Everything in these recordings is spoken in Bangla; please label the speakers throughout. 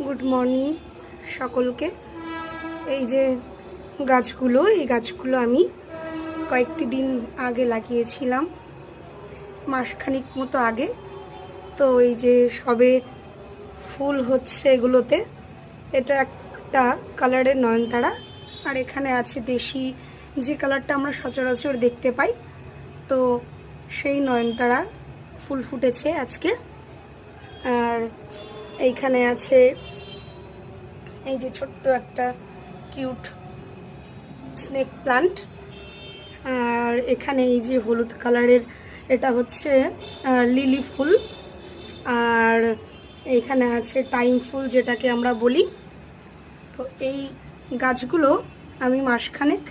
Speaker 1: গুড মর্নিং সকলকে। এই যে এই গাছগুলো আমি কয়েকটি দিন আগে লাগিয়েছিলাম, মাসখানিক মতো আগে। তো এই যে সবে ফুল হচ্ছে এগুলোতে। এটা একটা কালারের নয়নতারা, আর এখানে আছে দেশি যে কালারটা আমরা সচরাচর দেখতে পাই, তো সেই নয়নতারা ফুল ফুটেছে আজকে। আর এইখানে আছে এই যে ছোট্ট একটা কিউট স্নেক প্লান্ট। আর এখানে এই যে হলুদ কালারের, এটা হচ্ছে লিলি ফুল। আর এখানে আছে টাইম ফুল, যেটাকে আমরা বলি। তো এই গাছগুলো আমি মাসখানেক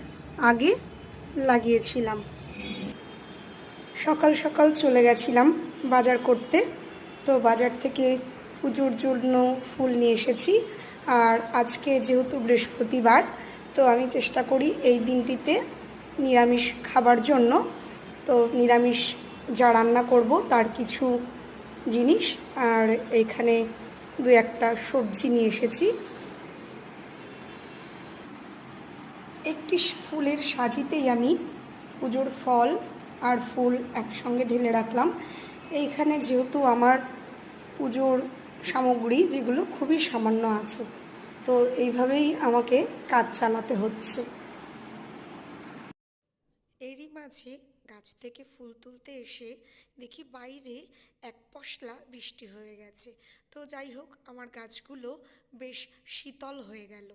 Speaker 1: আগে লাগিয়েছিলাম। সকাল সকাল চলে গেছিলাম বাজার করতে, তো বাজার থেকে পুজোর জন্য ফুল নিয়ে এসেছি। আর আজকে যেহেতু বৃহস্পতিবার, তো আমি চেষ্টা করি এই দিনটিতে নিরামিষ খাবার জন্য। তো নিরামিষ যা রান্না করব তার কিছু জিনিস, আর এইখানে দু একটা সবজি নিয়ে এসেছি। একটি ফুলের সাজিতেই আমি পুজোর ফল আর ফুল একসঙ্গে ঢেলে রাখলাম। এইখানে যেহেতু আমার পুজোর সামগ্রী যেগুলো খুবই সামান্য আছে, তো এইভাবেই আমাকে কাজ চালাতে হচ্ছে। এরই মাঝে গাছ থেকে ফুল তুলতে এসে দেখি বাইরে এক পশলা বৃষ্টি হয়ে গেছে। তো যাই হোক, আমার গাছগুলো বেশ শীতল হয়ে গেল।